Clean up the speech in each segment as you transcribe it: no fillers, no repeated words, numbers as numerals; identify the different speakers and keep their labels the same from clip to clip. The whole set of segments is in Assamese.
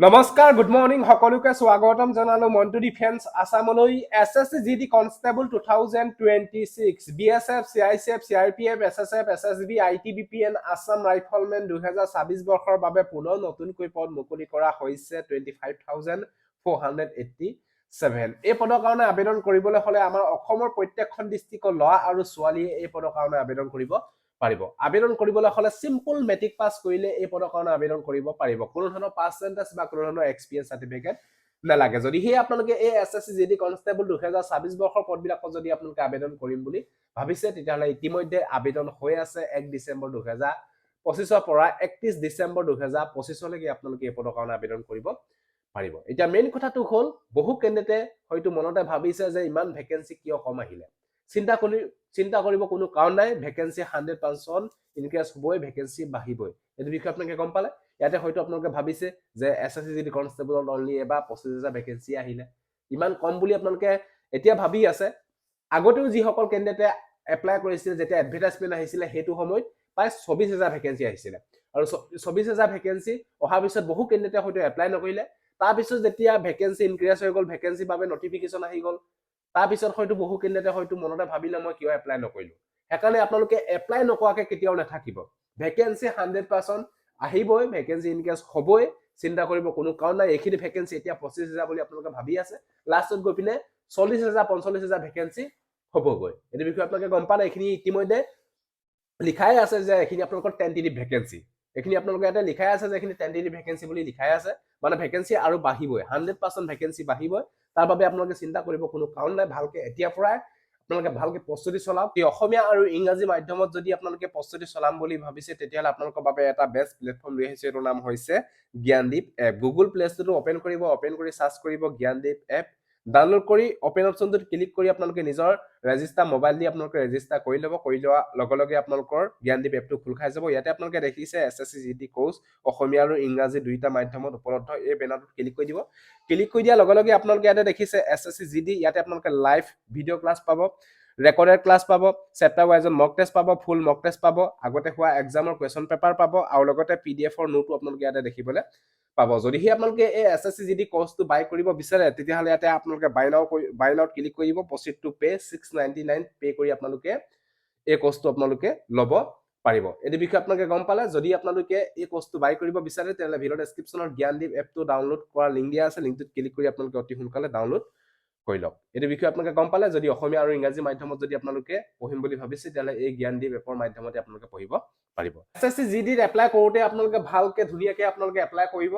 Speaker 1: নমস্কাৰ গুড মৰ্নিং সকলোকে স্বাগতম জনালো মন্টু ডিফেন্স আসামলৈ SSC GD constable 2026 BSF CISF CRPF SSF SSB আইটিবিপিএন আসাম ৰাইফলমেন 2026 বৰ্ষৰ বাবে পুনৰ নতুনকৈ পদ মুকলি কৰা হৈছে 25,487 এই পদৰ কাৰণে আবেদন কৰিবলৈ হলে আমাৰ অসমৰ প্ৰত্যেকখন ডিষ্ট্ৰিক্টৰ ল'ৰা আৰু ছোৱালীয়ে এই পদৰ কাৰণে আবেদন কৰিব পাৰিব আবেদন কৰিবলৈ হলে সিম্পল মেট্ৰিক পাস কৰিলে এই পদৰ কাৰণে আবেদন কৰিব পাৰিব কোনো ধৰণৰ পাৰ্চেন্টেজ বা কোনো ধৰণৰ এক্সপেৰিয়েন্স সাৰ্টিফিকেট নালাগে যদি হে আপোনালোকে এই এছএছচি জিডি কনষ্টেবল 2026 বৰ্ষৰ পদবিলাকত যদি আপোনালোকে আবেদন কৰিম বুলি ভাবিছে তেতিয়াহলে ইতিমধ্যে আবেদন হৈ আছে 1 ডিসেম্বৰ 2025 পৰা 31 ডিসেম্বৰ 2025 লৈকে আপোনালোকে এই পদৰ কাৰণে আবেদন কৰিব পাৰিব এতিয়া মেইন কথাটো হ'ল বহু কেন্ডিডেটে হয়তো মনতে ভাবিছে যে ইমান ভ্যাকেন্সি কিয় কম আহিলে চিন্তা কৰিব কোনো কাৰণ নাই ভ্যাকেন্সি 100% ইনক্ৰিজ হ'বই ভ্যাকেন্সি বাঢ়িবই এই বিষয়ে আপোনালোকে গম পালে ইয়াতে হয়তো আপোনালোকে ভাবিছে যে এছএছচি জিডি কনষ্টেবলত অনলি এবাৰ 25,000 ভ্যাকেন্সি আহিলে ইমান কম বুলি আপোনালোকে এতিয়া ভাবি আছে আগতেও যিসকল কেন্ডিডেটে এপ্লাই কৰিছিল যেতিয়া এডভাৰটাইজমেন্ট আহিছিল হেতু সময়ত প্ৰায় 24,000 ভ্যাকেন্সি আহিছিল আৰু 24,000 ভ্যাকেন্সি অহাৰ পিছত বহু কেন্ডিডেটে হয়তো এপ্লাই নকৰিলে তাৰ পিছত যেতিয়া ভ্যাকেন্সি ইনক্ৰিজ হৈ গল ভ্যাকেন্সি বাবে নটিফিকেশন আহি গল তাৰ পিছত হয়তো বহু কেন্ডিডেটে হয়তো মনতে ভাবিলে মই কিয় এপ্লাই নকৰিলো হেকাৰণে আপোনালোকে এপ্লাই নকৰাকে কেতিয়াও নাথাকিব ভ্যাকেন্সি 100% আহিবই ভ্যাকেন্সি ইনক্ৰিজ হ'বই চিন্তা কৰিব কোনো কাৰণ নাই এখিনি ভ্যাকেন্সি এতিয়া 25,000 বুলি আপোনালোকে ভাবি আছে লাষ্টত গৈ পিনে 40,000 45,000 ভ্যাকেন্সি হ'বগৈ এই বিষয়ে আপোনালোকে গম পালে এখিনি ইতিমধ্যে লিখাই আছে যে এখিনি আপোনালোকৰ টেন্টেটিভ ভ্যাকেন্সি এখিনি আপোনালোকে এটা লিখাই আছে যে এখিনি টেন্টেটিভ ভ্যাকেন্সি বুলি লিখাই আছে মানে ভ্যাকেন্সি আৰু বাঢ়িবই 100% ভ্যাকেন্সি বাঢ়িবই তাৰ বাবে আপোনালোকে চিন্তা কৰিব কোনো কাৰণ নাই ভালকে এতিয়া পৰাই আপোনালোকে ভালকে প্ৰস্তুতি চলাওক অসমীয়া আৰু ইংৰাজী মাধ্যমত যদি আপোনালোকে প্ৰস্তুতি চলাম বুলি ভাবিছে তেতিয়াহলে আপোনালোকৰ বাবে এটা বেষ্ট প্লেটফৰ্ম লৈ আহিছে এৰ নাম হৈছে জ্ঞানদীপ এপ গুগল প্লে ষ্টৰটো ওপেন কৰিব ওপেন কৰি সাৰ্চ কৰিব জ্ঞানদীপ এপ ডাউনলোড কৰি ওপেন অপশনটোত ক্লিক কৰি আপোনালোকে নিজৰ ৰেজিষ্টাৰ মোবাইল দি আপোনালোকে ৰেজিষ্টাৰ কৰি ল'ব কৰি লোৱা লগে লগে আপোনালোকৰ জ্ঞানদীপ এপটো খোল খাই যাব ইয়াতে আপোনালোকে দেখিছে এছএছচি জিডি কোৰ্স অসমীয়া আৰু ইংৰাজী দুইটা মাধ্যমত উপলব্ধ এই বেনাৰটোত ক্লিক কৰি দিব ক্লিক কৰি দিয়া লগে লগে আপোনালোকে ইয়াতে দেখিছে এছএছচি জিডি ইয়াতে আপোনালোকে লাইভ ভিডিও ক্লাছ পাব ৰেকৰ্ডেড ক্লাছ পাব চেপ্টাৰ ওয়াইজ মক টেষ্ট পাব ফুল মক টেষ্ট পাব আগতে হোৱা এক্সামৰ কোৱেশ্চন পেপাৰ পাব আৰু লগতে পিডিএফৰ নোটও আপোনালোকে ইয়াতে দেখিবলৈ পাব যদিহে আপোনালোকে এই এছএছচি জিডি কোৰ্সটো বাই কৰিব বিচাৰে তেতিয়াহলে ইয়াতে আপোনালোকে বাই নাও ক্লিক কৰিব প্ৰসিড টু পে 699 পে কৰি আপোনালোকে এই কোৰ্সটো আপোনালোকে ল'ব পাৰিব এই বিষয়ে আপোনালোকে গম পালে যদি আপোনালোকে এই কোৰ্সটো বাই কৰিব বিচাৰে তেতিয়াহলে ভিডিও ডেসক্ৰিপচনত জ্ঞানদীপ এপটো ডাউনলোড কৰা লিংক দিয়া আছে লিংকটোত ক্লিক কৰি আপোনালোকে অতি সোনকালে ডাউনলোড কৰি লওক এই বিষয়ে আপোনালোকে গম পালে যদি অসমীয়া আৰু ইংৰাজী মাধ্যমত যদি আপোনালোকে পঢ়িম বুলি ভাবিছে তেতিয়াহলে এই জ্ঞানদীপ এপৰ মাধ্যমতে আপোনালোকে পঢ়িব পাৰিব এছএছচি জিডিত এপ্লাই কৰোতে আপোনালোকে ভালকে ধুনীয়াকে আপোনালোকে এপ্লাই কৰিব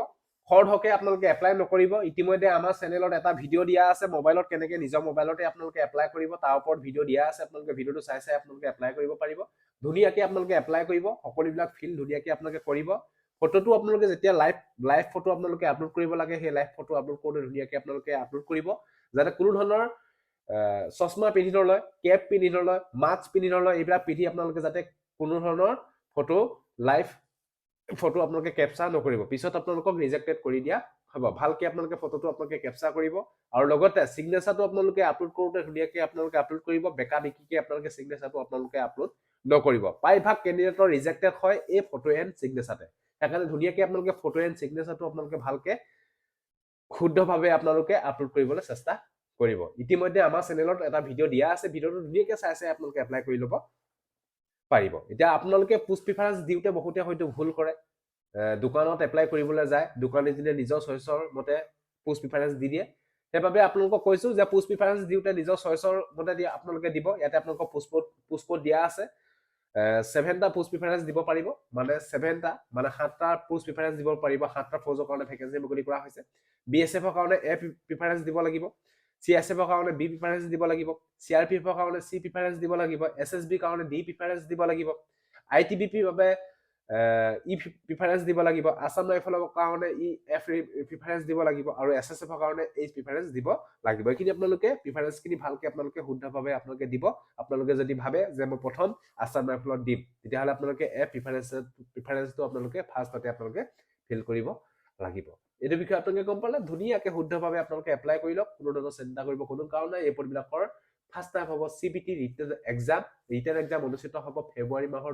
Speaker 1: খৰধকে আপোনালোকে এপ্লাই নকৰিব ইতিমধ্যে আমাৰ চেনেলত এটা ভিডিও দিয়া আছে মোবাইলত কেনেকে নিজৰ মোবাইলতে আপোনালোকে এপ্লাই কৰিব তাৰ ওপৰত ভিডিও দিয়া আছে আপোনালোকে ভিডিওটো চাই আপোনালোকে এপ্লাই কৰিব পাৰিব ধুনীয়াকে আপোনালোকে এপ্লাই কৰিব সকলোবিলাক ফিল ধুনীয়াকে আপোনালোকে কৰিব ফটোটো আপোনালোকে যেতিয়া লাইভ ফটো আপোনালোকে আপলোড কৰিব লাগে সেই লাইভ ফটো আপলোড কৰোতে ধুনীয়াকে আপোনালোকে আপলোড কৰিব যাতে কোনো ধৰণৰ চশমা পিন্ধি নলয় কেপ পিন্ধি নলয় মাস্ক পিন্ধি নলয় এইবিলাক পিন্ধি আপোনালোকে যাতে কোনো ধৰণৰ ফটো লাইভ ফটো আপোনালোকে ক্যাপচাৰ নকৰিব পিছত আপোনালোকক ৰিজেক্টেড কৰি দিয়া হ'ব ভালকে আপোনালোকে ফটোটো আপোনালোকে ক্যাপচাৰ কৰিব আৰু লগতে সিগনেচাৰটো আপোনালোকে আপলোড কৰোতে ধুনীয়াকে আপোনালোকে আপলোড কৰিব বেকা বেকিকে আপোনালোকে সিগনেচাৰটো আপোনালোকে আপলোড নকৰিব প্ৰায়ভাগ কেণ্ডিডেটৰ ৰিজেক্টেড হয় এই ফটো এণ্ড সিগনেচাৰতে সেইকাৰণে ধুনীয়াকে আপোনালোকে ফটো এণ্ড সিগনেচাৰটো আপোনালোকে ভালকে শুদ্ধভাৱে আপোনালোকে আপলোড কৰিবলৈ চেষ্টা কৰিব ইতিমধ্যে আমাৰ চেনেলত এটা ভিডিও দিয়া আছে ভিডিওটো ধুনীয়াকে চাই আপোনালোকে এপ্লাই কৰি ল'ব পাৰিব এতিয়া আপোনালোকে পোষ্ট প্ৰিফাৰেন্স দিওতে বহুতে হয়তো ভুল কৰে দোকানত এপ্লাই কৰিবলৈ যায় দোকানী দিলে নিজৰ চইচৰ মতে পোষ্ট প্ৰিফাৰেন্স দি দিয়ে সেইবাবে আপোনালোকক কৈছো যে পোষ্ট প্ৰিফাৰেন্স দিওতে নিজৰ চইচৰ মতে দি আপোনালোকে দিব ইয়াতে আপোনালোকক পোষ্ট কোড দিয়া আছে 7টা পোষ্ট প্ৰিফাৰেন্স দিব পাৰিব মানে 7টা মানে 7টা পোষ্ট প্ৰিফাৰেন্স দিব পাৰিব 7টা ফৌজৰ কাৰণে ভ্যাকেন্সি মুকলি কৰা হৈছে বিএসএফৰ কাৰণে এ প্ৰিফাৰেন্স দিব লাগিব সিএসএফৰ কাৰণে বি প্ৰিফাৰেন্স দিব লাগিব সিআৰপিএফৰ কাৰণে সি প্ৰিফাৰেন্স দিব লাগিব এছএছবি কাৰণে ডি প্ৰিফাৰেন্স দিব লাগিব আইটিবিপি বাবে ই প্ৰিফাৰেন্স দিব লাগিব আসাম ৰাইফলৰ কাৰণে ই এফ প্ৰিফাৰেন্স দিব লাগিব আৰু এছএছএফৰ কাৰণে এইচ প্ৰিফাৰেন্স দিব লাগিব এইখিনি আপোনালোকে প্ৰিফাৰেন্সখিনি ভালকে আপোনালোকে শুদ্ধভাৱে আপোনালোকে দিব আপোনালোকে যদি ভাবে যে মই প্ৰথম আসাম ৰাইফলত দিম তেতিয়াহলে আপোনালোকে এফ প্ৰিফাৰেন্সটো আপোনালোকে ফাৰ্ষ্টতে আপোনালোকে ফিল কৰিব লাগিব এই বিষয়ে আপোনালোকে গম পালে ধুনীয়াকে শুদ্ধভাৱে আপোনালোকে এপ্লাই কৰি লওক কোনো ধৰণৰ চিন্তা কৰিব কোনো কাৰণ নাই এই পদবিলাকৰ ফাৰ্ষ্ট টাইম হ'ব সিবিটি ৰিটেন এক্সাম অনুষ্ঠিত হ'ব ফেব্ৰুৱাৰী মাহৰ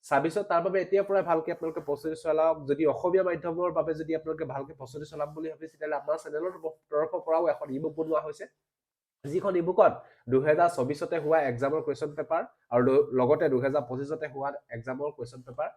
Speaker 1: 2026 তাৰ বাবে এতিয়াৰ পৰাই ভালকে আপোনালোকে প্ৰস্তুতি চলাওক যদি অসমীয়া মাধ্যমৰ বাবে যদি আপোনালোকে ভালকে প্ৰস্তুতি চলাম বুলি ভাবিছে তেতিয়াহ'লে আমাৰ চেনেলৰ তৰফৰ পৰাও এখন ইবুক বনোৱা হৈছে যিখন ইবুকত 2024তে হোৱা এক্সামৰ কুৱেশ্যন পেপাৰ আৰু লগতে 2025তে হোৱা এক্সামৰ কুৱেশ্যন পেপাৰ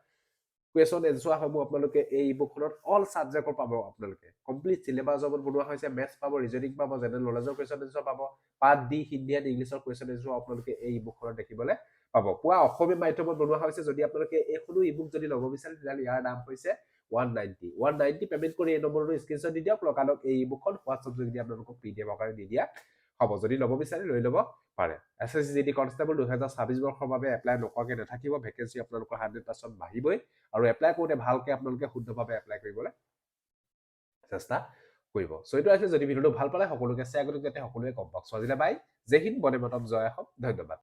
Speaker 1: কুৱেশ্যন এনচাৰ সমূহ আপোনালোকে এই ইবুকখনত অল সাবজেক্টৰ পাব আপোনালোকে কমপ্লিট সিলেবাছৰ বনোৱা হৈছে মেথছ পাব ৰিজনিং পাব জেনেৰেল নলেজৰ কুৱেশ্যন এনচাৰ পাব পাৰ্ট ডি হিন্দী এণ্ড ইংলিছৰ কুৱেশ্যন এনচাৰ আপোনালোকে এই ইবুকখনত দেখিবলৈ পাব পুৱা অসমীয়া মাধ্যমত বনোৱা হৈছে যদি আপোনালোকে এইখনো ইবুক যদি ল'ব বিচাৰে তেতিয়াহ'লে ইয়াৰ দাম হৈছে 190 পেমেন্ট কৰি এই নম্বৰটো স্ক্ৰীনশ্বট দি দিয়ক লগালগ এই ইবুকখন হোৱাটছআপ যোগেদি আপোনালোকক পিডিএফ আকাৰে দি দিয়া হ'ব যদি ল'ব বিচাৰে লৈ ল'ব পাৰে এছএছচি জিডি কনষ্টেবল 2026 বৰ্ষৰ বাবে এপ্লাই নকৰাকৈ নাথাকিব ভেকেন্সি আপোনালোকৰ 100% বাঢ়িবই আৰু এপ্লাই কৰোঁতে ভালকৈ আপোনালোকে শুদ্ধভাৱে এপ্লাই কৰিবলৈ চেষ্টা কৰিব সো এইটো আছে যদি ভিডিঅ'টো ভাল পালে সকলোকে শ্বেয়াৰ কৰি যাতে সকলোৱে গম পাওক আজিলৈ বাই জয় হিন্দ বন্দে মাতৰম জয় অসম ধন্যবাদ